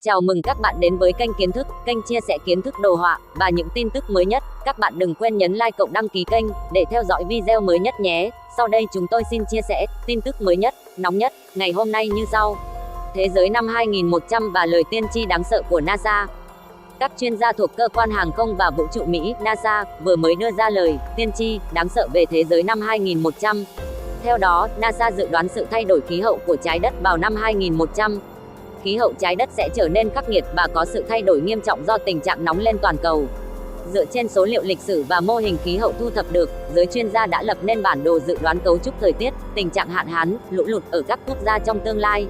Chào mừng các bạn đến với kênh Kiến Thức, kênh chia sẻ kiến thức đồ họa và những tin tức mới nhất. Các bạn đừng quên nhấn like cộng đăng ký kênh để theo dõi video mới nhất nhé. Sau đây chúng tôi xin chia sẻ tin tức mới nhất, nóng nhất ngày hôm nay như sau. Thế giới năm 2100 và lời tiên tri đáng sợ của NASA. Các chuyên gia thuộc cơ quan hàng không và vũ trụ Mỹ NASA vừa mới đưa ra lời tiên tri đáng sợ về thế giới năm 2100. Theo đó, NASA dự đoán sự thay đổi khí hậu của trái đất vào năm 2100. Khí hậu trái đất sẽ trở nên khắc nghiệt và có sự thay đổi nghiêm trọng do tình trạng nóng lên toàn cầu. Dựa trên số liệu lịch sử và mô hình khí hậu thu thập được, giới chuyên gia đã lập nên bản đồ dự đoán cấu trúc thời tiết, tình trạng hạn hán, lũ lụt ở các quốc gia trong tương lai.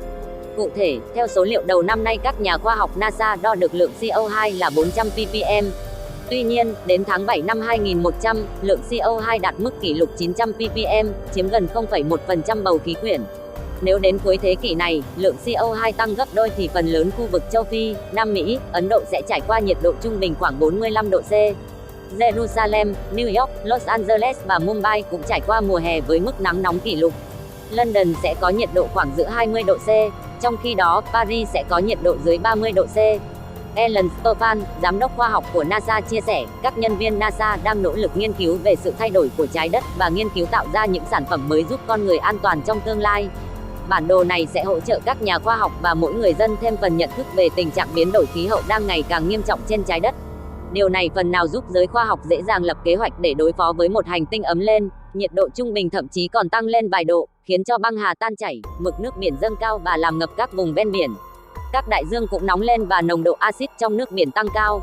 Cụ thể, theo số liệu đầu năm nay, các nhà khoa học NASA đo được lượng CO2 là 400 ppm. Tuy nhiên, đến tháng 7 năm 2100, lượng CO2 đạt mức kỷ lục 900 ppm, chiếm gần 0,1% bầu khí quyển. Nếu đến cuối thế kỷ này, lượng CO2 tăng gấp đôi thì phần lớn khu vực châu Phi, Nam Mỹ, Ấn Độ sẽ trải qua nhiệt độ trung bình khoảng 45 độ C. Jerusalem, New York, Los Angeles và Mumbai cũng trải qua mùa hè với mức nắng nóng kỷ lục. London sẽ có nhiệt độ khoảng giữa 20 độ C, trong khi đó Paris sẽ có nhiệt độ dưới 30 độ C. Alan Stofan, giám đốc khoa học của NASA chia sẻ, các nhân viên NASA đang nỗ lực nghiên cứu về sự thay đổi của trái đất và nghiên cứu tạo ra những sản phẩm mới giúp con người an toàn trong tương lai. Bản đồ này sẽ hỗ trợ các nhà khoa học và mỗi người dân thêm phần nhận thức về tình trạng biến đổi khí hậu đang ngày càng nghiêm trọng trên trái đất. Điều này phần nào giúp giới khoa học dễ dàng lập kế hoạch để đối phó với một hành tinh ấm lên, nhiệt độ trung bình thậm chí còn tăng lên vài độ, khiến cho băng hà tan chảy, mực nước biển dâng cao và làm ngập các vùng ven biển. Các đại dương cũng nóng lên và nồng độ axit trong nước biển tăng cao.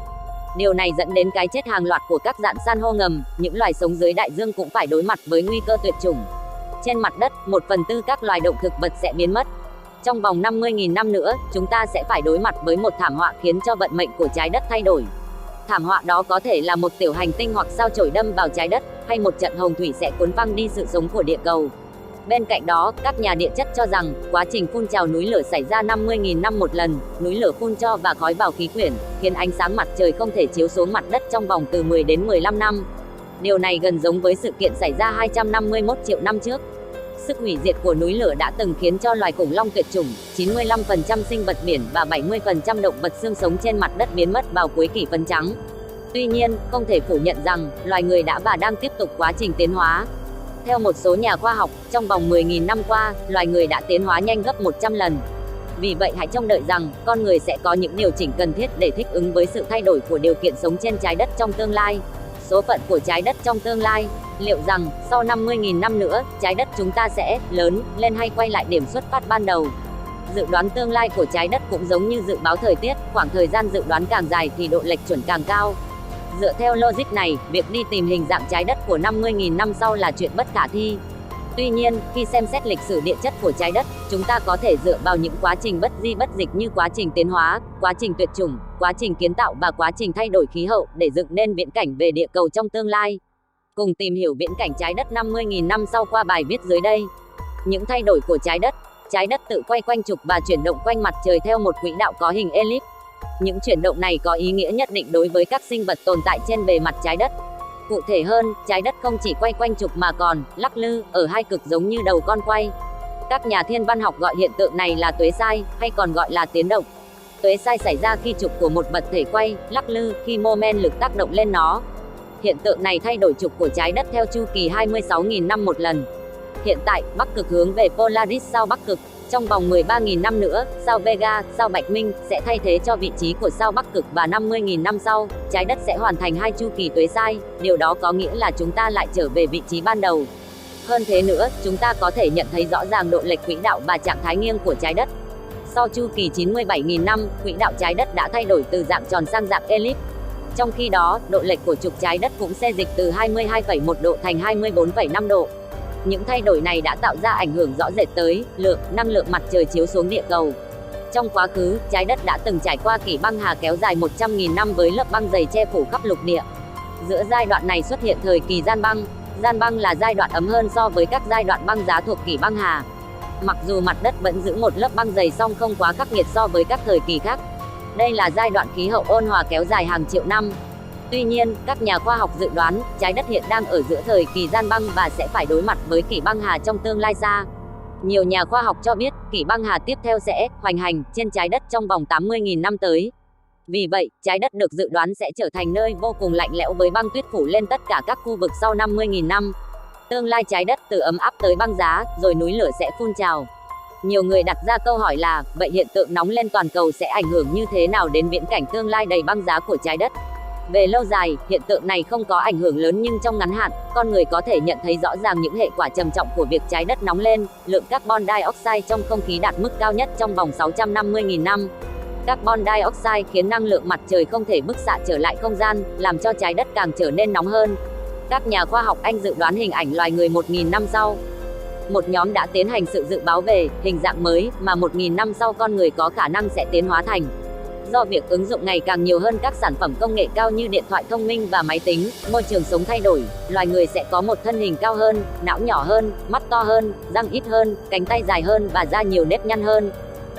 Điều này dẫn đến cái chết hàng loạt của các rạn san hô ngầm, những loài sống dưới đại dương cũng phải đối mặt với nguy cơ tuyệt chủng. Trên mặt đất, 1/4 các loài động thực vật sẽ biến mất. Trong vòng 50.000 năm nữa, chúng ta sẽ phải đối mặt với một thảm họa khiến cho vận mệnh của trái đất thay đổi. Thảm họa đó có thể là một tiểu hành tinh hoặc sao chổi đâm vào trái đất, hay một trận hồng thủy sẽ cuốn phăng đi sự sống của địa cầu. Bên cạnh đó, các nhà địa chất cho rằng, quá trình phun trào núi lửa xảy ra 50.000 năm một lần, núi lửa phun tro và khói vào khí quyển, khiến ánh sáng mặt trời không thể chiếu xuống mặt đất trong vòng từ 10 đến 15 năm. Điều này gần giống với sự kiện xảy ra 251 triệu năm trước. Sức hủy diệt của núi lửa đã từng khiến cho loài khủng long tuyệt chủng, 95% sinh vật biển và 70% động vật xương sống trên mặt đất biến mất vào cuối kỷ phấn trắng. Tuy nhiên, không thể phủ nhận rằng, loài người đã và đang tiếp tục quá trình tiến hóa. Theo một số nhà khoa học, trong vòng 10.000 năm qua, loài người đã tiến hóa nhanh gấp 100 lần. Vì vậy hãy trông đợi rằng, con người sẽ có những điều chỉnh cần thiết để thích ứng với sự thay đổi của điều kiện sống trên trái đất trong tương lai. Số phận của trái đất trong tương lai, liệu rằng, sau 50.000 năm nữa, trái đất chúng ta sẽ lớn lên hay quay lại điểm xuất phát ban đầu? Dự đoán tương lai của trái đất cũng giống như dự báo thời tiết, khoảng thời gian dự đoán càng dài thì độ lệch chuẩn càng cao. Dựa theo logic này, việc đi tìm hình dạng trái đất của 50.000 năm sau là chuyện bất khả thi. Tuy nhiên, khi xem xét lịch sử địa chất của trái đất, chúng ta có thể dựa vào những quá trình bất di bất dịch như quá trình tiến hóa, quá trình tuyệt chủng, quá trình kiến tạo và quá trình thay đổi khí hậu để dựng nên viễn cảnh về địa cầu trong tương lai. Cùng tìm hiểu viễn cảnh trái đất 50.000 năm sau qua bài viết dưới đây. Những thay đổi của trái đất tự quay quanh trục và chuyển động quanh mặt trời theo một quỹ đạo có hình elip. Những chuyển động này có ý nghĩa nhất định đối với các sinh vật tồn tại trên bề mặt trái đất. Cụ thể hơn, trái đất không chỉ quay quanh trục mà còn lắc lư ở hai cực giống như đầu con quay. Các nhà thiên văn học gọi hiện tượng này là tuế sai, hay còn gọi là tiến động. Tuế sai xảy ra khi trục của một vật thể quay, lắc lư khi mô men lực tác động lên nó. Hiện tượng này thay đổi trục của trái đất theo chu kỳ 26.000 năm một lần. Hiện tại, Bắc cực hướng về Polaris sao Bắc cực. Trong vòng 13.000 năm nữa, sao Vega, sao Bạch Minh sẽ thay thế cho vị trí của sao Bắc cực và 50.000 năm sau, trái đất sẽ hoàn thành 2 chu kỳ tuế sai. Điều đó có nghĩa là chúng ta lại trở về vị trí ban đầu. Hơn thế nữa, chúng ta có thể nhận thấy rõ ràng độ lệch quỹ đạo và trạng thái nghiêng của trái đất. Sau chu kỳ 97.000 năm, quỹ đạo trái đất đã thay đổi từ dạng tròn sang dạng elip. Trong khi đó, độ lệch của trục trái đất cũng xê dịch từ 22,1 độ thành 24,5 độ. Những thay đổi này đã tạo ra ảnh hưởng rõ rệt tới năng lượng mặt trời chiếu xuống địa cầu. Trong quá khứ, trái đất đã từng trải qua kỷ băng hà kéo dài 100.000 năm với lớp băng dày che phủ khắp lục địa. Giữa giai đoạn này xuất hiện thời kỳ gian băng. Gian băng là giai đoạn ấm hơn so với các giai đoạn băng giá thuộc kỷ băng hà. Mặc dù mặt đất vẫn giữ một lớp băng dày song không quá khắc nghiệt so với các thời kỳ khác. Đây là giai đoạn khí hậu ôn hòa kéo dài hàng triệu năm. Tuy nhiên, các nhà khoa học dự đoán, trái đất hiện đang ở giữa thời kỳ gian băng và sẽ phải đối mặt với kỷ băng hà trong tương lai xa. Nhiều nhà khoa học cho biết kỷ băng hà tiếp theo sẽ hoành hành trên trái đất trong vòng 80.000 năm tới. Vì vậy, trái đất được dự đoán sẽ trở thành nơi vô cùng lạnh lẽo với băng tuyết phủ lên tất cả các khu vực sau 50.000 năm. Tương lai trái đất từ ấm áp tới băng giá, rồi núi lửa sẽ phun trào. Nhiều người đặt ra câu hỏi là, vậy hiện tượng nóng lên toàn cầu sẽ ảnh hưởng như thế nào đến viễn cảnh tương lai đầy băng giá của trái đất? Về lâu dài, hiện tượng này không có ảnh hưởng lớn, nhưng trong ngắn hạn, con người có thể nhận thấy rõ ràng những hệ quả trầm trọng của việc trái đất nóng lên. Lượng carbon dioxide trong không khí đạt mức cao nhất trong vòng 650.000 năm. Carbon dioxide khiến năng lượng mặt trời không thể bức xạ trở lại không gian, làm cho trái đất càng trở nên nóng hơn. Các nhà khoa học Anh dự đoán hình ảnh loài người 1.000 năm sau. Một nhóm đã tiến hành sự dự báo về hình dạng mới mà 1.000 năm sau con người có khả năng sẽ tiến hóa thành. Do việc ứng dụng ngày càng nhiều hơn các sản phẩm công nghệ cao như điện thoại thông minh và máy tính, môi trường sống thay đổi, loài người sẽ có một thân hình cao hơn, não nhỏ hơn, mắt to hơn, răng ít hơn, cánh tay dài hơn và da nhiều nếp nhăn hơn.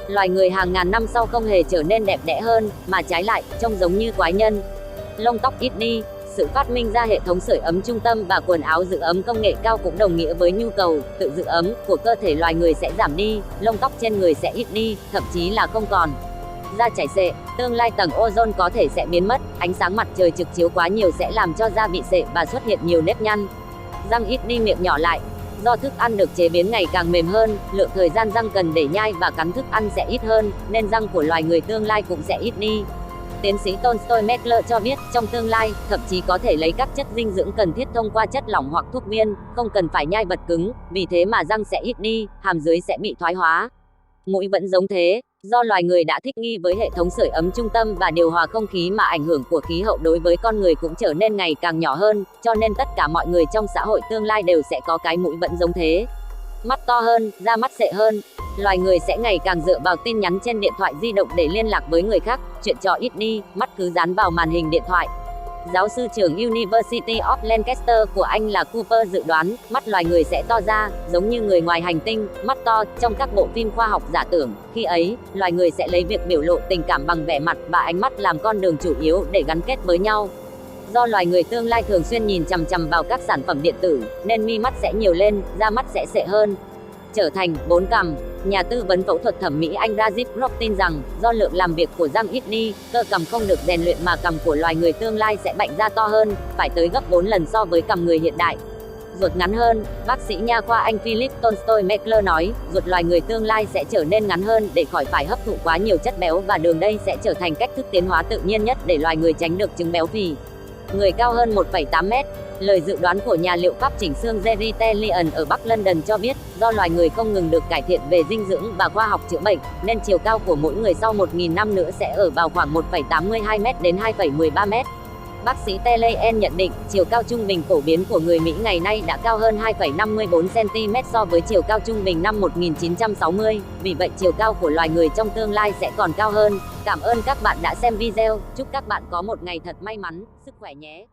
Loài người hàng ngàn năm sau không hề trở nên đẹp đẽ hơn, mà trái lại, trông giống như quái nhân. Lông tóc ít đi. Sự phát minh ra hệ thống sưởi ấm trung tâm và quần áo giữ ấm công nghệ cao cũng đồng nghĩa với nhu cầu tự giữ ấm của cơ thể loài người sẽ giảm đi, lông tóc trên người sẽ ít đi, thậm chí là không còn. Da chảy xệ, tương lai tầng ozone có thể sẽ biến mất, ánh sáng mặt trời trực chiếu quá nhiều sẽ làm cho da bị xệ và xuất hiện nhiều nếp nhăn. Răng ít đi, miệng nhỏ lại. Do thức ăn được chế biến ngày càng mềm hơn, lượng thời gian răng cần để nhai và cắn thức ăn sẽ ít hơn, nên răng của loài người tương lai cũng sẽ ít đi. Tiến sĩ Tolstoy Mekler cho biết, trong tương lai, thậm chí có thể lấy các chất dinh dưỡng cần thiết thông qua chất lỏng hoặc thuốc viên, không cần phải nhai vật cứng, vì thế mà răng sẽ ít đi, hàm dưới sẽ bị thoái hóa. Mũi vẫn giống thế, do loài người đã thích nghi với hệ thống sưởi ấm trung tâm và điều hòa không khí mà ảnh hưởng của khí hậu đối với con người cũng trở nên ngày càng nhỏ hơn, cho nên tất cả mọi người trong xã hội tương lai đều sẽ có cái mũi vẫn giống thế. Mắt to hơn, da mắt xệ hơn. Loài người sẽ ngày càng dựa vào tin nhắn trên điện thoại di động để liên lạc với người khác, chuyện trò ít đi, mắt cứ dán vào màn hình điện thoại. Giáo sư trưởng University of Lancaster của Anh là Cooper dự đoán, mắt loài người sẽ to ra, giống như người ngoài hành tinh, mắt to, trong các bộ phim khoa học giả tưởng. Khi ấy, loài người sẽ lấy việc biểu lộ tình cảm bằng vẻ mặt và ánh mắt làm con đường chủ yếu để gắn kết với nhau. Do loài người tương lai thường xuyên nhìn chằm chằm vào các sản phẩm điện tử, nên mi mắt sẽ nhiều lên, da mắt sẽ xệ hơn. Trở thành 4 cằm. Nhà tư vấn phẫu thuật thẩm mỹ Anh Rajiv Rock tin rằng, do lượng làm việc của răng ít đi, cơ cằm không được rèn luyện mà cằm của loài người tương lai sẽ bạnh ra to hơn, phải tới gấp 4 lần so với cằm người hiện đại. Ruột ngắn hơn. Bác sĩ nha khoa Anh Philip Tolstoy Mekler nói, ruột loài người tương lai sẽ trở nên ngắn hơn để khỏi phải hấp thụ quá nhiều chất béo, và đường đây sẽ trở thành cách thức tiến hóa tự nhiên nhất để loài người tránh được chứng béo phì. Người cao hơn 1,8 mét. Lời dự đoán của nhà liệu pháp chỉnh xương Jerry Tellian ở Bắc London cho biết, do loài người không ngừng được cải thiện về dinh dưỡng và khoa học chữa bệnh, nên chiều cao của mỗi người sau 1.000 năm nữa sẽ ở vào khoảng 1,82 m đến 2,13 m. Bác sĩ Tellian nhận định, chiều cao trung bình phổ biến của người Mỹ ngày nay đã cao hơn 2,54 cm so với chiều cao trung bình năm 1960, vì vậy chiều cao của loài người trong tương lai sẽ còn cao hơn. Cảm ơn các bạn đã xem video, chúc các bạn có một ngày thật may mắn, sức khỏe nhé.